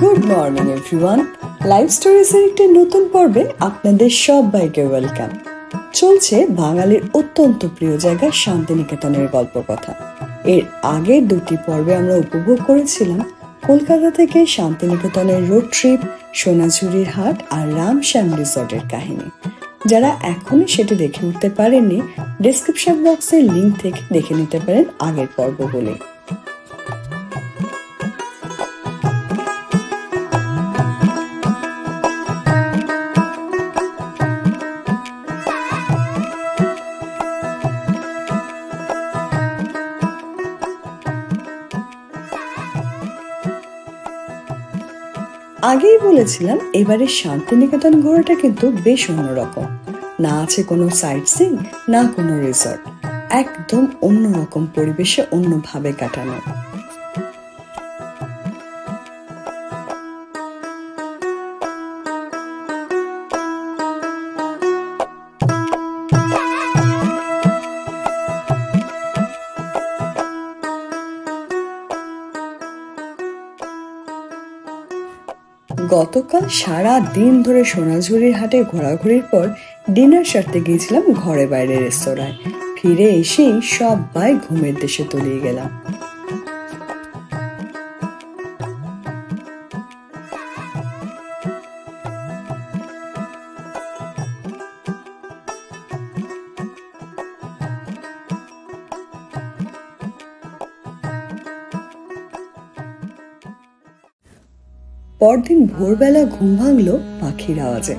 Good morning everyone. Live স্টোরিজের একটি নতুন পর্বে আপনাদের সবাইকে ওয়েলকাম। চলছে বাঙালির অত্যন্ত প্রিয় জায়গা শান্তিনিকেতনের গল্প কথা। এর আগের দুটি পর্বে আমরা উপভোগ করেছিলাম কলকাতা থেকে শান্তিনিকেতনের রোড ট্রিপ, সোনাঝুরির হাট আর রামশ্যাম রিসর্টের কাহিনী। যারা এখনই সেটি দেখে উঠতে পারেননি, ডেসক্রিপশন বক্সের লিঙ্ক থেকে দেখে নিতে পারেন আগের পর্বগুলি। আগেই বলেছিলাম এবারে শান্তিনিকেতন ঘোরাটা কিন্তু বেশ অন্যরকম। না আছে কোনো সাইট সিইং, না কোনো রিসর্ট, একদম অন্যরকম পরিবেশে অন্যভাবে কাটানো। গতকাল সারা দিন ধরে সোনাঝুরির হাটে ঘোরাঘুরির পর ডিনার সারতে গিয়েছিলাম ঘরে বাইরে রেস্তোরাঁয়। ফিরে এসেই সবাই ঘুমের দেশে তলিয়ে গেলাম। পরদিন ভোরবেলা ঘুম ভাঙলো পাখির আওয়াজে।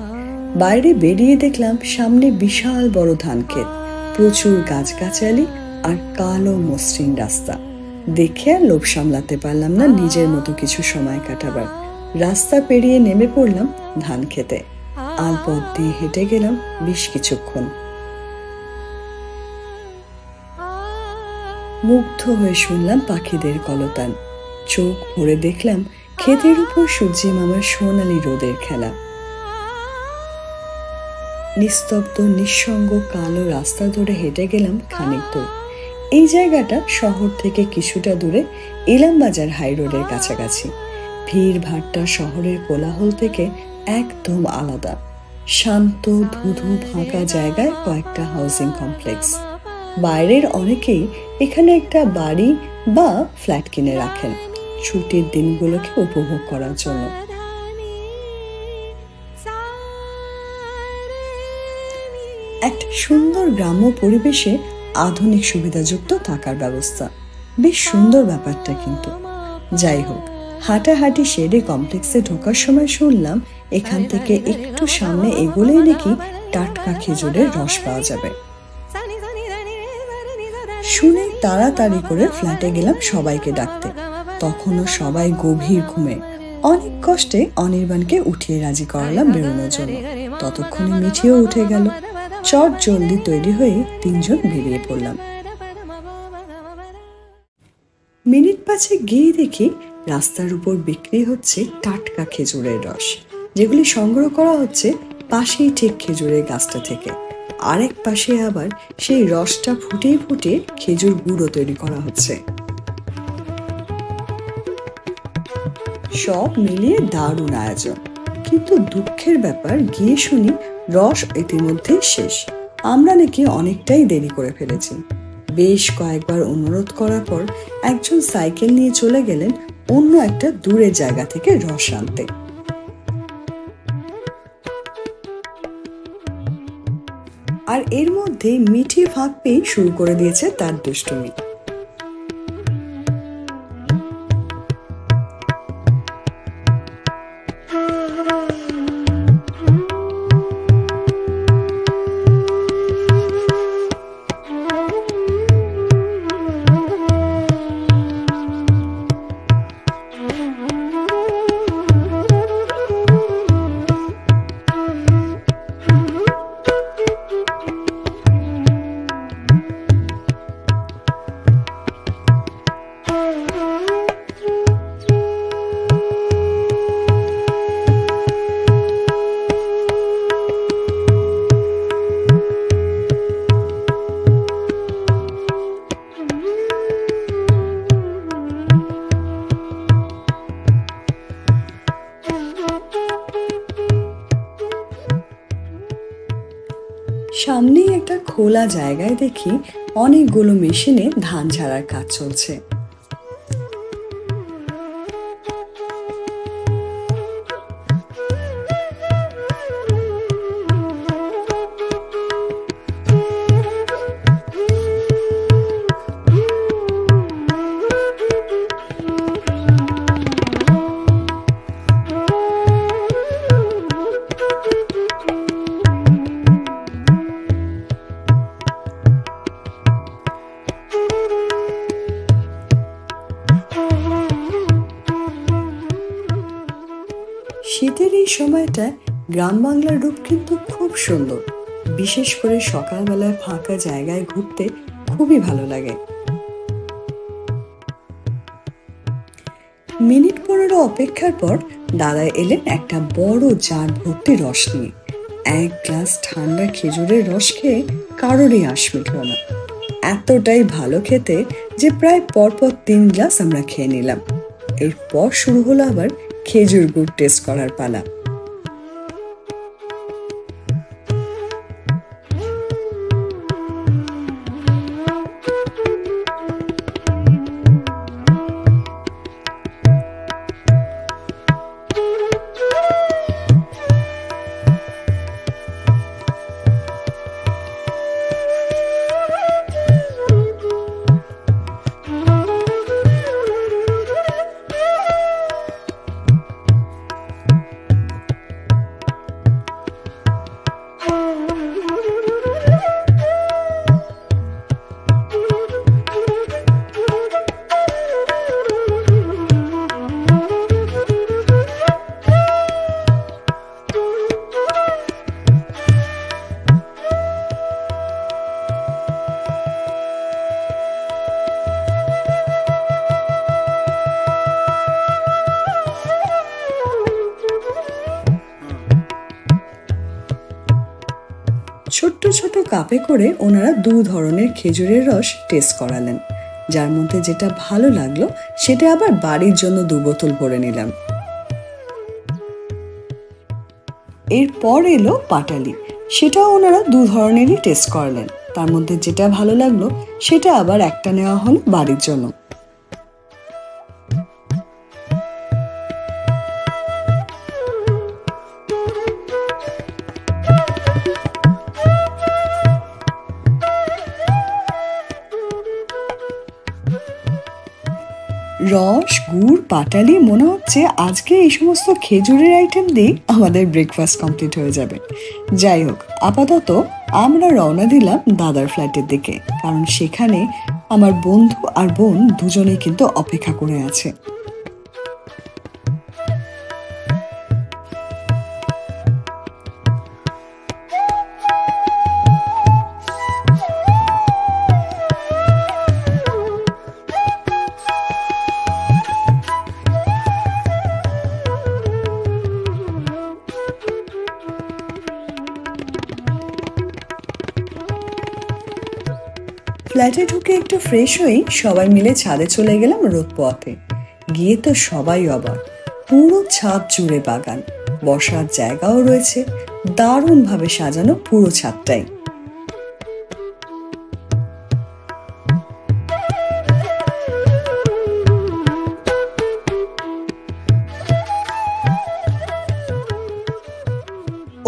বাইরে বেরিয়ে দেখলাম সামনে বিশাল বড় ধান ক্ষেত, প্রচুর গাছগাছালি আর কালো মসৃণ রাস্তা। দেখে আর লোভ সামলাতে পারলাম না নিজের মতো কিছু সময় কাটাবার। রাস্তা পেরিয়ে নেমে পড়লাম ধান ক্ষেতে। আলপথ দিয়ে হেঁটে গেলাম বেশ কিছুক্ষণ। মুগ্ধ হয়ে শুনলাম পাখিদের কলতান। চোখ ভরে দেখলাম ক্ষেতের উপর সূর্যি মামার সোনালি রোদের খেলা। নিস্তব্ধ নিঃসঙ্গ কালো রাস্তা ধরে হেঁটে গেলাম খানিক দূর। এই জায়গাটা শহর থেকে কিছুটা দূরে ইলামবাজার হাই রোডের কাছাকাছি। ভিড় ভাট্টা শহরের কোলাহল থেকে একদম আলাদা। শান্ত ধুধু ফাঁকা জায়গায় কয়েকটা হাউজিং কমপ্লেক্স। বাইরের অনেকেই এখানে একটা বাড়ি বা ফ্ল্যাট কিনে রাখেন ছুটির দিনগুলোকে উপভোগ করার জন্য। একটা সুন্দর গ্রাম্য পরিবেশে আধুনিক সুবিধাযুক্ত থাকার ব্যবস্থা, বেশ সুন্দর ব্যাপারটা। কিন্তু যাই হোক, হাঁটাহাঁটি সেরে কমপ্লেক্সে ঢোকার সময় শুনলাম এখান থেকে একটু সামনে এগোলেই নাকি টাটকা খেজুরের রস পাওয়া যাবে। শুনে তাড়াতাড়ি করে ফ্ল্যাটে গেলাম সবাইকে ডাকতে। তখনও সবাই গভীর ঘুমে। অনেক কষ্টে অনির্বাণকে উঠিয়ে রাজি করালাম বেরোনোর জন্য। ততক্ষণে মিঠিও উঠে গেল। চট জলদি তৈরি হয়ে তিনজন বেরিয়ে পড়লাম। মিনিট পাঁচে গিয়ে দেখি রাস্তার উপর বিক্রি হচ্ছে টাটকা খেজুরের রস, যেগুলি সংগ্রহ করা হচ্ছে পাশেই ঠিক খেজুরের গাছটা থেকে। আরেক পাশে আবার সেই রসটা ফুটিয়ে ফুটিয়ে খেজুর গুঁড়ো তৈরি করা হচ্ছে। সব মিলিয়ে দারুণ আয়োজন। কিন্তু দুঃখের ব্যাপার, গিয়ে শুনি রস ইতিমধ্যেই শেষ। আমরা নাকি অনেকটাই দেরি করে ফেলেছি। বেশ কয়েকবার অনুরোধ করার পর একজন সাইকেল নিয়ে চলে গেলেন অন্য একটা দূরের জায়গা থেকে রস আনতে। আর এর মধ্যে মিঠি ফাঁক পেয়ে শুরু করে দিয়েছে তার দুষ্টুমি। সামনেই একটা খোলা জায়গায় দেখি অনেকগুলো মেশিনে ধান ঝাড়ার কাজ চলছে। শীতের এই সময়টা গ্রাম বাংলার রূপ কিন্তু খুব সুন্দর। বিশেষ করে সকালবেলায় ফাঁকা জায়গায় ঘুরতে খুবই ভালো লাগে। মিনিট 15 অপেক্ষার পর দাদা এলেন একটা বড় জার ভর্তি রস নিয়ে। এক গ্লাস ঠান্ডা খেজুরের রস খেয়ে কারোরই আঁশ মিটল না। এতটাই ভালো খেতে যে প্রায় পরপর 3 গ্লাস আমরা খেয়ে নিলাম। এরপর শুরু হলো আবার খেজুর গুড় টেস্ট করার পালা। ছোট্ট ছোট কাপে করে ওনারা 2 ধরনের খেজুরের রস টেস্ট করালেন। যার মধ্যে যেটা ভালো লাগলো সেটা আবার বাড়ির জন্য 2 বোতল ভরে নিলাম। এরপর এলো পাটালি, সেটাও ওনারা 2 ধরনেরই টেস্ট করলেন। তার মধ্যে যেটা ভালো লাগলো সেটা আবার একটা নেওয়া হলো বাড়ির জন্য। রস, গুড়, পাটালি, মনে হচ্ছে আজকে এই সমস্ত খেজুরের আইটেম দিয়ে আমাদের ব্রেকফাস্ট কমপ্লিট হয়ে যাবে। যাই হোক, আপাতত আমরা রওনা দিলাম দাদার ফ্ল্যাটের দিকে, কারণ সেখানে আমার বন্ধু আর বোন দুজনেই কিন্তু অপেক্ষা করে আছে। ফ্ল্যাটে ঢুকে একটু ফ্রেশ হয়ে সবাই মিলে ছাদে চলে গেলাম রোদ পোয়াতে। গিয়ে তো সবাই অবাক, পুরো ছাদ জুড়ে বাগান, বসার জায়গাও রয়েছে, দারুণ ভাবে সাজানো পুরো ছাদটাই।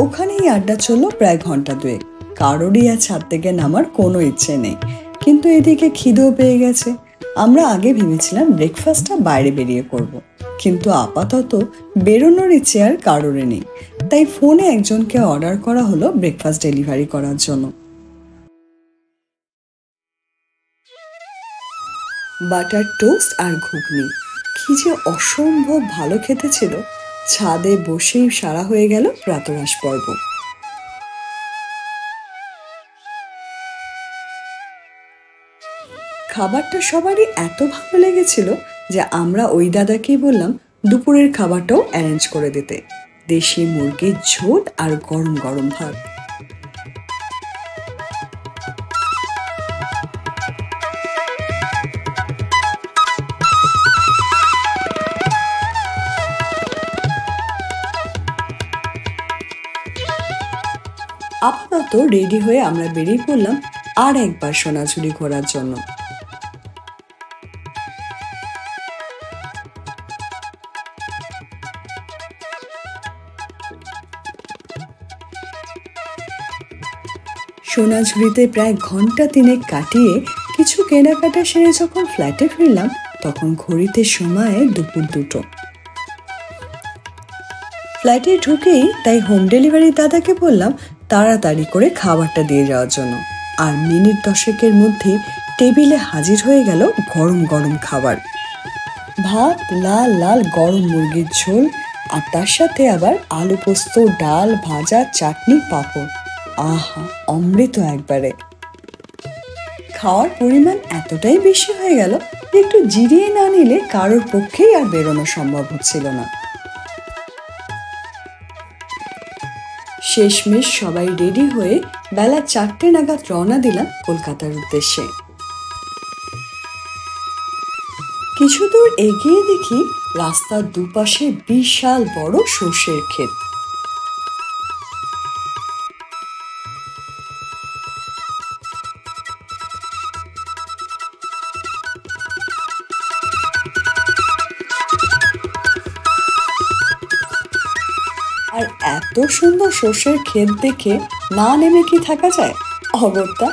ওখানেই আড্ডা চললো প্রায় ঘন্টা 2। কারোরই আর ছাদ থেকে নামার কোনো ইচ্ছে নেই, কিন্তু এদিকে খিদেও পেয়ে গেছে। আমরা আগে ভেবেছিলাম ব্রেকফাস্টটা বাইরে বেরিয়ে করব, কিন্তু আপাতত বেরোনোর ইচ্ছে আর কারোরই নেই। তাই ফোনে একজনকে অর্ডার করা হলো ব্রেকফাস্ট ডেলিভারি করার জন্য। বাটার টোস্ট আর ঘুগনি, কি যে অসম্ভব ভালো খেতে ছিল। ছাদে বসেই সারা হয়ে গেল প্রাতরাশ পর্ব। খাবারটা সবারই এত ভালো লেগেছিল যে আমরা ওই দাদাকেই বললাম দুপুরের খাবারটাও অ্যারেঞ্জ করে দিতে। দেশি মুরগির ঝোল আর গরম গরম ভাত। আপাতত রেডি হয়ে আমরা বেরিয়ে পড়লাম আর একবার সোনাঝুরি ঘোরার জন্য। সোনাঝুরিতে প্রায় ঘন্টা 3 কাটিয়ে কিছু কেনাকাটা সেরে যখন ফ্ল্যাটে ফিরলাম তখন ঘড়িতে সময় দুপুর 2টো। ফ্ল্যাটে ঢুকেই তাই হোম ডেলিভারি দাদাকে বললাম তাড়াতাড়ি করে খাবারটা দিয়ে যাওয়ার জন্য। আর মিনিট 10-এর মধ্যে টেবিলে হাজির হয়ে গেল গরম গরম খাবার। ভাত, লাল লাল গরম মুরগির ঝোল, আর তার সাথে আবার আলু পোস্ত, ডাল, ভাজা, চাটনি, পাঁপড়। আহা, অমৃত একবারে। খাওয়ার পরিমাণ এতটাই বেশি হয়ে গেল যে একটু জিরিয়ে না নিলে কারোর পক্ষেই আর বেরোনো সম্ভব হচ্ছিল না। শেষমেশ সবাই রেডি হয়ে বেলা 4টে নাগাদ রওনা দিলাম কলকাতার উদ্দেশ্যে। কিছু দূর এগিয়ে দেখি রাস্তার দুপাশে বিশাল বড় সর্ষের ক্ষেত। আর এত সুন্দর সর্ষের ক্ষেত দেখে না নেমে কি থাকা যায়? অগত্যা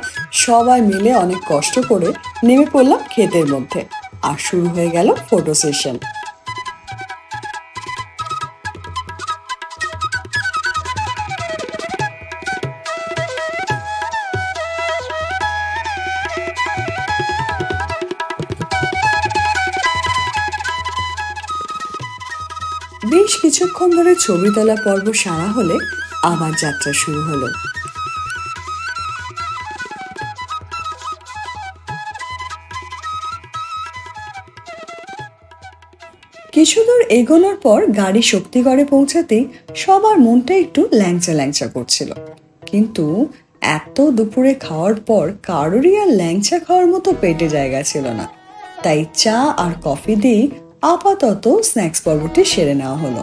সবাই মিলে অনেক কষ্ট করে নেমে পড়লাম ক্ষেতের মধ্যে, আর শুরু হয়ে গেল ফটো সেশন। বেশ কিছুক্ষণ ধরে ছবি তোলা পর্ব সারা হলে আবার যাত্রা শুরু হলো। কিছু দূর এগোনোর পর গাড়ি শক্তিগড়ে পৌঁছাতেই সবার মনটা একটু ল্যাংচা ল্যাংচা করছিল, কিন্তু এত দুপুরে খাওয়ার পর কারোরই আর ল্যাংচা খাওয়ার মতো পেটে জায়গা ছিল না। তাই চা আর কফি দিয়ে আপাতত স্ন্যাক্স পর্বটি সেরে নেওয়া হলো।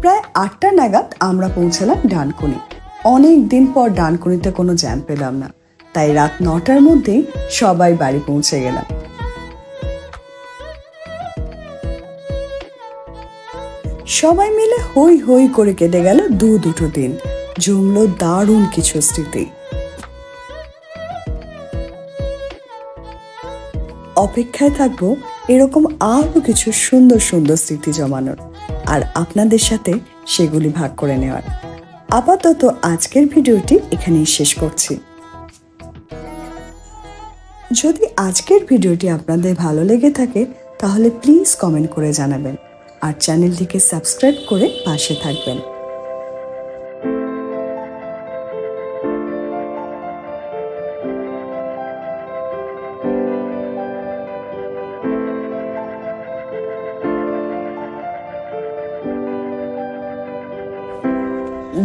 প্রায় 8টা নাগাদ আমরা পৌঁছালাম ডানকুনি। অনেক দিন পর ডানকুনিতে কোনো জ্যাম পেলাম না, তাই রাত 9টার মধ্যেই সবাই বাড়ি পৌঁছে গেলাম। সবাই মিলে হই হই করে কেটে গেল দুটো দিন। জমলো দারুণ কিছু স্মৃতি। অপেক্ষায় থাকবো এরকম আরো কিছু সুন্দর সুন্দর স্মৃতি জমানোর, আর আপনাদের সাথে সেগুলি ভাগ করে নেওয়ার। আপাতত আজকের ভিডিওটি এখানেই শেষ করছি। যদি আজকের ভিডিওটি আপনাদের ভালো লেগে থাকে তাহলে প্লিজ কমেন্ট করে জানাবেন, আর চ্যানেলটিকে সাবস্ক্রাইব করে পাশে থাকবেন।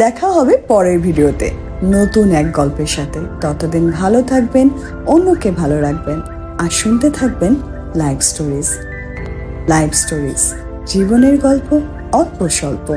দেখা হবে পরের ভিডিওতে নতুন এক গল্পের সাথে। ততদিন ভালো থাকবেন, অন্যকে ভালো রাখবেন, আর শুনতে থাকবেন লাইফ স্টোরিজ। জীবনের গল্প অল্প স্বল্প।